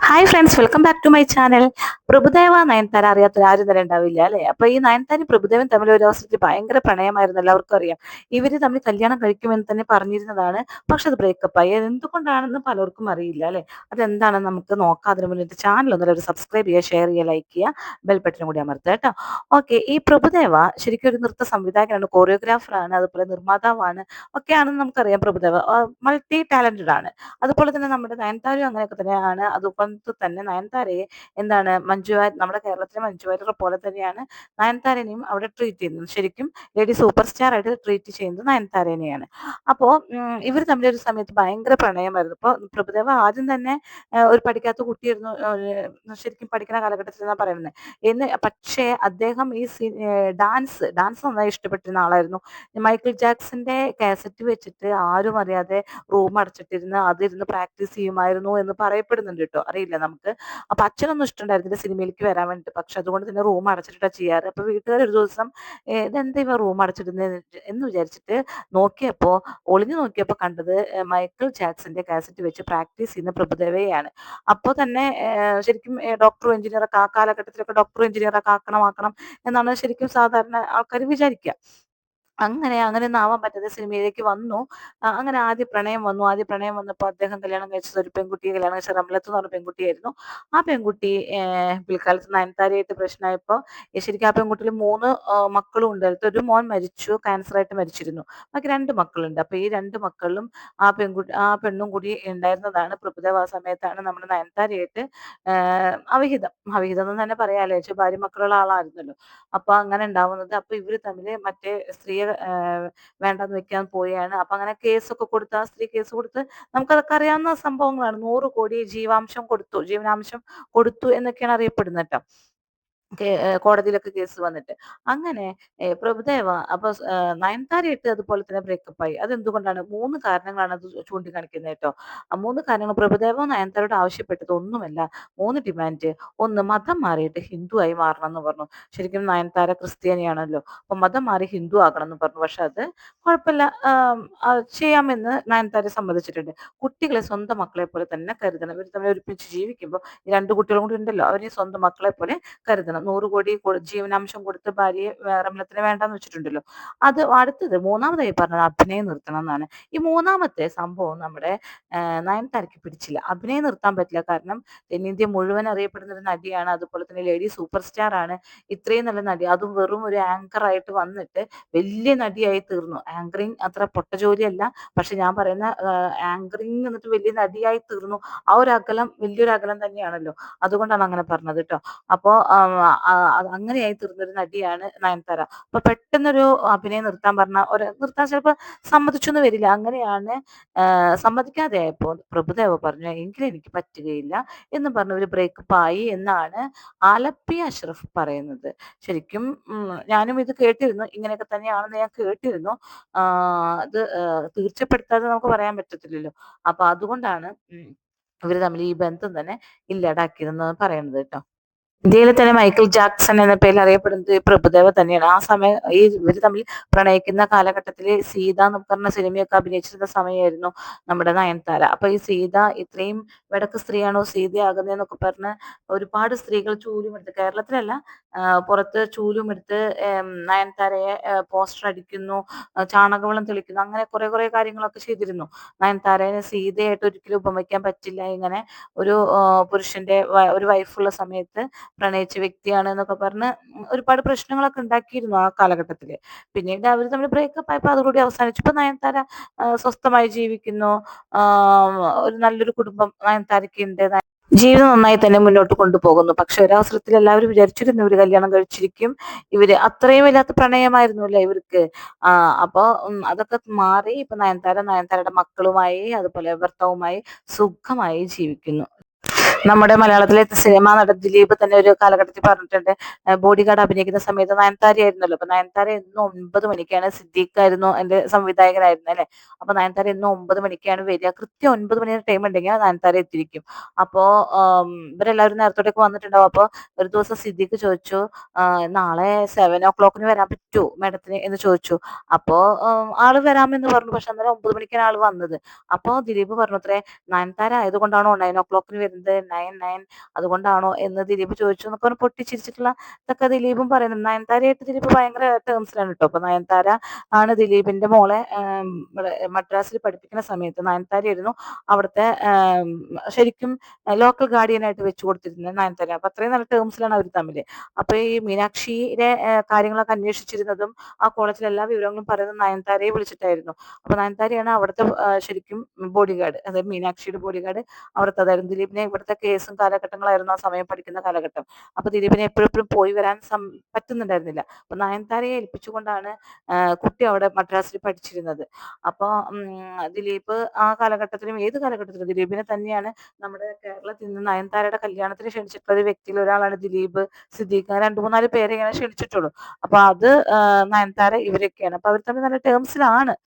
Hi friends, welcome back to my channel. Prabhudeva Nayanthara അറിയാത്ത ആരും തന്നെ ഉണ്ടാവില്ല അല്ലെ. അപ്പൊ ഈ നയൻതാരയും പ്രഭുദേവൻ തമ്മിൽ ഒരു അവസരത്തിൽ ഭയങ്കര പ്രണയമായിരുന്നു, എല്ലാവർക്കും അറിയാം. ഇവര് തമ്മിൽ കല്യാണം കഴിക്കുമെന്ന് തന്നെ പറഞ്ഞിരുന്നതാണ്. പക്ഷെ അത് ബ്രേക്കപ്പ് ആയി. അത് എന്തുകൊണ്ടാണെന്ന് പലർക്കും അറിയില്ല അല്ലെ. അതെന്താണെന്ന് നമുക്ക് നോക്കാം. അതിന് മുന്നിട്ട് ചാനൽ ഒന്നും ഒരു സബ്സ്ക്രൈബ് ചെയ്യുക, ഷെയർ ചെയ്യുക, ലൈക്ക് ചെയ്യുക, ബെൽ ബട്ടനും കൂടി അമർത്തുക കേട്ടോ. ഓക്കെ, ഈ പ്രഭുദേവ ശരിക്കും ഒരു നൃത്ത സംവിധായകനാണ്, കൊറിയോഗ്രാഫറാണ്, അതുപോലെ നിർമ്മാതാവാണ്, ഒക്കെയാണെന്ന് നമുക്കറിയാം. പ്രഭുദേവ മൾട്ടി ടാലന്റഡ് ആണ്. അതുപോലെ തന്നെ നമ്മുടെ നയൻതാരയും അങ്ങനെയൊക്കെ തന്നെയാണ്. അതുപോലെ തന്നെ നയൻതാരയെ എന്താണ് നമ്മുടെ കേരളത്തിലെ മഞ്ജു വാര്യരെ പോലെ തന്നെയാണ് നയൻതാരനെയും അവിടെ ട്രീറ്റ് ചെയ്യുന്നത്. ശരിക്കും ലേഡി സൂപ്പർ സ്റ്റാർ ആയിട്ട് ട്രീറ്റ് ചെയ്യുന്നത് നയൻതാരനെയാണ്. അപ്പോൾ ഇവർ തമ്മിൽ ഒരു സമയത്ത് ഭയങ്കര പ്രണയമായിരുന്നു. ഇപ്പോൾ പ്രഭുദേവ ആദ്യം തന്നെ ഒരു പഠിക്കാത്ത കുട്ടിയായിരുന്നു, ശരിക്കും പഠിക്കുന്ന കാലഘട്ടത്തിൽ എന്നാണ് പറയുന്നത്. പക്ഷേ അദ്ദേഹം ഈ ഡാൻസ് ഡാൻസ് നന്നായി ഇഷ്ടപ്പെട്ടിരുന്ന ആളായിരുന്നു. മൈക്കിൾ ജാക്സന്റെ കാസറ്റ് വെച്ചിട്ട് ആരും അറിയാതെ റൂം അടച്ചിട്ടിരുന്ന് അതിരുന്ന് പ്രാക്ടീസ് ചെയ്യുമായിരുന്നു എന്ന് പറയപ്പെടുന്നുണ്ട് കേട്ടോ. അറിയില്ല നമുക്ക്. അപ്പൊ അച്ഛനൊന്നും ഇഷ്ടമുണ്ടായിരുന്നില്ല സിനിമയിലേക്ക് വരാൻ വേണ്ടിട്ട്. പക്ഷെ അതുകൊണ്ട് തന്നെ റൂം അടച്ചിട്ടാ ചെയ്യാറ്. അപ്പൊ വീട്ടുകാർ ഒരു ദിവസം ഇതെന്താ ഇവ റൂം അടച്ചിടുന്നത് എന്ന് വിചാരിച്ചിട്ട് നോക്കിയപ്പോ ഒളിഞ്ഞു നോക്കിയപ്പോ കണ്ടത് മൈക്കിൾ ജാക്സന്റെ കാസറ്റ് വെച്ച് പ്രാക്ടീസ് ചെയ്യുന്ന പ്രഭുദേവയാണ്. അപ്പോൾ തന്നെ ശരിക്കും ഡോക്ടറും എഞ്ചിനീയറൊക്കെ ആ കാലഘട്ടത്തിലൊക്കെ ഡോക്ടറും എഞ്ചിനീയറൊക്കെ ആക്കണം എന്നാണ് ശരിക്കും സാധാരണ ആൾക്കാർ വിചാരിക്കുക. അങ്ങനെ ഒന്നും ആവാൻ പറ്റാതെ സിനിമയിലേക്ക് വന്നു. അങ്ങനെ ആദ്യ പ്രണയം വന്നപ്പോൾ അദ്ദേഹം കല്യാണം കഴിച്ചത് ഒരു പെൺകുട്ടിയെ കല്യാണം കഴിച്ചത്, റംലത്ത് എന്ന് പറഞ്ഞ പെൺകുട്ടിയായിരുന്നു. ആ പെൺകുട്ടി പിൽക്കാലത്ത് നയൻതാരയായിട്ട് പ്രശ്നമായപ്പോൾ ശരിക്കും ആ പെൺകുട്ടിയിൽ 3 മക്കളും ഉണ്ട്. അതിലത്തെ ഒരു മോൻ മരിച്ചു, ക്യാൻസറായിട്ട് മരിച്ചിരുന്നു. ബാക്കി 2 മക്കളുണ്ട്. അപ്പൊ ഈ 2 മക്കളിലും ആ പെണ്ണും കൂടി ഉണ്ടായിരുന്നതാണ്. പ്രഭുദേവ ആ സമയത്താണ് നമ്മുടെ നയൻതാരയായിട്ട് അവിഹിതം അവിഹിതം എന്ന് തന്നെ പറയാല്ലേ, ഭാര്യ മക്കളുള്ള ആളായിരുന്നല്ലോ. അപ്പൊ അങ്ങനെ ഉണ്ടാവുന്നത്. അപ്പൊ ഇവര് തമ്മില് മറ്റേ സ്ത്രീയെ വേണ്ടാന്ന് വെക്കാൻ പോയാണ്. അപ്പൊ അങ്ങനെ കേസൊക്കെ കൊടുത്ത്, ആ സ്ത്രീ കേസ് കൊടുത്ത്, നമുക്കതൊക്കെ അറിയാവുന്ന സംഭവങ്ങളാണ്. 100 കോടി ജീവനാംശം കൊടുത്തു എന്നൊക്കെയാണ് അറിയപ്പെടുന്നത് കേട്ടോ. കോടതിയിലൊക്കെ കേസ് വന്നിട്ട്. അങ്ങനെ പ്രഭുദേവ അപ്പൊ നയൻതാരയായിട്ട് അതുപോലെ തന്നെ ബ്രേക്കപ്പ് ആയി. അതെന്തുകൊണ്ടാണ്? 3 കാരണങ്ങളാണ് അത് ചൂണ്ടിക്കാണിക്കുന്നത് കേട്ടോ. ആ 3 കാരണങ്ങൾ പ്രഭുദേവ നയൻതാരയോട് ആവശ്യപ്പെട്ടത് ഒന്നുമല്ല. 3 ഡിമാൻഡ്. ഒന്ന്, മതം മാറിയിട്ട് ഹിന്ദു ആയി മാറണം എന്ന് പറഞ്ഞു. ശരിക്കും നയൻതാര ക്രിസ്ത്യാനിയാണല്ലോ. അപ്പൊ മതം മാറി ഹിന്ദു ആകണം എന്ന് പറഞ്ഞു. പക്ഷെ അത് കുഴപ്പമില്ല, ചെയ്യാമെന്ന് നയൻതാര സമ്മതിച്ചിട്ടുണ്ട്. കുട്ടികളെ സ്വന്തം മക്കളെ പോലെ തന്നെ കരുതണം. ഇവർ തമ്മിൽ ഒരുമിച്ച് ജീവിക്കുമ്പോൾ ഈ 2 കുട്ടികളും കൂടി ഉണ്ടല്ലോ, അവരെ സ്വന്തം മക്കളെ പോലെ കരുതണം. 100 കോടി ജീവനാംശം കൊടുത്ത് ഭാര്യയെ റംലത്തിനെ വേണ്ടാന്ന് വെച്ചിട്ടുണ്ടല്ലോ. അത് അടുത്തത് മൂന്നാമതായി പറഞ്ഞത് അഭിനയം നിർത്തണം എന്നാണ്. ഈ മൂന്നാമത്തെ സംഭവം നമ്മുടെ നയൻതാരയ്ക്ക് പിടിച്ചില്ല. അഭിനയം നിർത്താൻ പറ്റില്ല. കാരണം തെന്നിന്ത്യ മുഴുവൻ അറിയപ്പെടുന്ന ഒരു നടിയാണ്. അതുപോലെ തന്നെ ലേഡി സൂപ്പർ സ്റ്റാർ ആണ്. ഇത്രയും നല്ല നടി, അതും വെറും ഒരു ആങ്കർ ആയിട്ട് വന്നിട്ട് വലിയ നടിയായി തീർന്നു. ആങ്കറിങ് അത്ര പൊട്ട ജോലിയല്ല. പക്ഷെ ഞാൻ പറയുന്ന ആങ്കറിങ് എന്നിട്ട് വലിയ നടിയായി തീർന്നു. ആ ഒരു അകലം വലിയൊരു അകലം തന്നെയാണല്ലോ. അതുകൊണ്ടാണ് അങ്ങനെ പറഞ്ഞത് കേട്ടോ. അപ്പോ അങ്ങനെയായി തീർന്നൊരു നടിയാണ് നയൻതാര. അപ്പൊ പെട്ടെന്നൊരു അഭിനയം നിർത്താൻ പറഞ്ഞ നിർത്താൻ ചിലപ്പോൾ സമ്മതിച്ചൊന്നും വരില്ല. അങ്ങനെയാണ് സമ്മതിക്കാതെ ആയപ്പോൾ പ്രഭുദേവ പറഞ്ഞു എങ്കിലും എനിക്ക് പറ്റുകയില്ല എന്ന് പറഞ്ഞ ഒരു ബ്രേക്കപ്പ് ആയി എന്നാണ് ആലപ്പി അഷ്റഫ് പറയുന്നത്. ശരിക്കും ഞാനും ഇത് കേട്ടിരുന്നു, ഇങ്ങനെയൊക്കെ തന്നെയാണെന്ന് ഞാൻ കേട്ടിരുന്നു. അത് തീർച്ചപ്പെടുത്താതെ നമുക്ക് പറയാൻ പറ്റത്തില്ലല്ലോ. അപ്പൊ അതുകൊണ്ടാണ് ഇവര് തമ്മിൽ ഈ ബന്ധം തന്നെ ഇല്ലാതാക്കിയതെന്ന് പറയുന്നത് കേട്ടോ. ഇന്ത്യയിലെ തന്നെ മൈക്കിൾ ജാക്സൺ എന്ന പേരിൽ അറിയപ്പെടുന്നത് പ്രഭുദേവ തന്നെയാണ്. ആ സമയം ഇവർ തമ്മിൽ പ്രണയിക്കുന്ന കാലഘട്ടത്തിൽ സീത എന്ന് പറഞ്ഞ സിനിമയൊക്കെ അഭിനയിച്ചിരുന്ന സമയമായിരുന്നു നമ്മുടെ നയൻതാര. അപ്പൊ ഈ സീത ഇത്രയും വടക്ക് സ്ത്രീയാണോ സീതയാകുന്നതെന്നൊക്കെ പറഞ്ഞ് ഒരുപാട് സ്ത്രീകൾ ചൂലുമെടുത്ത്, കേരളത്തിലല്ല പുറത്ത് ചൂലുമെടുത്ത് നയൻതാരയെ പോസ്റ്റർ അടിക്കുന്നു, ചാണകവെള്ളം തെളിക്കുന്നു, അങ്ങനെ കുറെ കാര്യങ്ങളൊക്കെ ചെയ്തിരുന്നു. നയൻതാരയെ സീതയായിട്ട് ഒരിക്കലും ഉപമിക്കാൻ പറ്റില്ല. ഇങ്ങനെ ഒരു പുരുഷന്റെ ഒരു വൈഫുള്ള സമയത്ത് പ്രണയിച്ച വ്യക്തിയാണ് എന്നൊക്കെ പറഞ്ഞ് ഒരുപാട് പ്രശ്നങ്ങളൊക്കെ ഉണ്ടാക്കിയിരുന്നു ആ കാലഘട്ടത്തില്. പിന്നീട് അവർ തമ്മിൽ ബ്രേക്കപ്പ് ആയപ്പോൾ അതുകൂടി അവസാനിച്ചു. ഇപ്പൊ നയൻതാര സ്വസ്ഥമായി ജീവിക്കുന്നു. ഒരു നല്ലൊരു കുടുംബം നയൻതാരയ്ക്ക് ഉണ്ട്. ജീവിതം നന്നായി തന്നെ മുന്നോട്ട് കൊണ്ടുപോകുന്നു. പക്ഷെ ഒരവസരത്തിൽ എല്ലാവരും വിചാരിച്ചിരുന്നു ഇവര് കല്യാണം കഴിച്ചിരിക്കും. ഇവര് അത്രയും വല്ലാത്ത പ്രണയമായിരുന്നല്ലേ ഇവർക്ക്. അപ്പൊ അതൊക്കെ മാറി ഇപ്പൊ നയൻതാരയുടെ മക്കളുമായി അതുപോലെ ഭർത്താവുമായി സുഖമായി ജീവിക്കുന്നു. നമ്മുടെ മലയാളത്തിലെ സിനിമാ നടൻ ദിലീപ് തന്നെ ഒരു കാലഘട്ടത്തിൽ പറഞ്ഞിട്ടുണ്ട്, ബോഡി ഗാർഡ് അഭിനയിക്കുന്ന സമയത്ത് നയൻതാര ആയിരുന്നല്ലോ. അപ്പൊ നയൻതാര എന്നും 9 മണിക്കാണ്, സിദ്ദീഖായിരുന്നു എന്റെ സംവിധായകനായിരുന്നു അല്ലെ. അപ്പൊ നയൻതാര എന്നും 9 മണിക്കാണ് വരിക. കൃത്യം 9 മണി ടൈം ഉണ്ടെങ്കിൽ നയൻതാര എത്തിയിരിക്കും. അപ്പോ ഇവരെല്ലാവരും നേരത്തോടൊക്കെ വന്നിട്ടുണ്ടാവും. അപ്പൊ ഒരു ദിവസം സിദ്ദീഖ് ചോദിച്ചു, നാളെ 7 o'clock വരാൻ പറ്റുമോ മാഡത്തിന് എന്ന് ചോദിച്ചു. അപ്പോ ആള് വരാമെന്ന് പറഞ്ഞു. പക്ഷെ അന്നേരം 9 മണിക്കാണ് ആള് വന്നത്. അപ്പോ ദിലീപ് പറഞ്ഞു അത്രേ, നയൻതാര ആയതുകൊണ്ടാണോ 9 o'clock വരുന്നത്, നയൻ അതുകൊണ്ടാണോ എന്ന് ദിലീപ് ചോദിച്ചു എന്നൊക്കെ പറഞ്ഞ് പൊട്ടിച്ചിരിച്ചിട്ടുള്ള ഇതൊക്കെ ദിലീപും പറയുന്നുണ്ട്. നയൻതാരയായിട്ട് ദിലീപ് ഭയങ്കര ടേംസിലാണ് കേട്ടോ. അപ്പൊ നയൻതാര ആണ് ദിലീപിന്റെ മോളെ ഇവിടെ മദ്രാസിൽ പഠിപ്പിക്കുന്ന സമയത്ത് നയൻതാരയായിരുന്നു അവിടുത്തെ ശരിക്കും ലോക്കൽ ഗാർഡിയനായിട്ട് വെച്ച് കൊടുത്തിരുന്നത് നയൻതാര. അപ്പൊ അത്രയും നല്ല ടേംസിലാണ് അവർ തമ്മിൽ. അപ്പൊ ഈ മീനാക്ഷിയുടെ കാര്യങ്ങളൊക്കെ അന്വേഷിച്ചിരുന്നതും ആ കോളേജിലെ എല്ലാ വിവരങ്ങളും പറയുന്നത് നയൻതാരയെ വിളിച്ചിട്ടായിരുന്നു. അപ്പൊ നയൻതാരയാണ് അവിടുത്തെ ശരിക്കും ബോഡി ഗാർഡ്, അതായത് മീനാക്ഷിയുടെ ബോഡി ഗാർഡ് അവിടുത്തെ. അതായിരുന്നു ദിലീപിനെ ഇവിടുത്തെ കേസും കാലഘട്ടങ്ങളായിരുന്നു ആ സമയം പഠിക്കുന്ന കാലഘട്ടം. അപ്പൊ ദിലീപിനെ എപ്പോഴും പോയി വരാൻ പറ്റുന്നുണ്ടായിരുന്നില്ല. അപ്പൊ നയൻതാരയെ ഏൽപ്പിച്ചുകൊണ്ടാണ് കുട്ടി അവിടെ മദ്രാസിൽ പഠിച്ചിരുന്നത്. അപ്പൊ ദിലീപ് ആ കാലഘട്ടത്തിലും ഏത് കാലഘട്ടത്തിലും ദിലീപിനെ തന്നെയാണ് നമ്മുടെ കേരളത്തിൽ നിന്ന് നയൻതാരയുടെ കല്യാണത്തിന് ക്ഷണിച്ചിട്ടുള്ള ഒരു വ്യക്തിയിൽ ഒരാളാണ് ദിലീപ്, സിദ്ദീഖ്, 2-3-4 പേരെ ഇങ്ങനെ ക്ഷണിച്ചിട്ടുള്ളൂ. അപ്പൊ അത് നയൻതാര ഇവരൊക്കെയാണ്. അപ്പൊ അവർ തമ്മിൽ നല്ല ടേംസിലാണ്.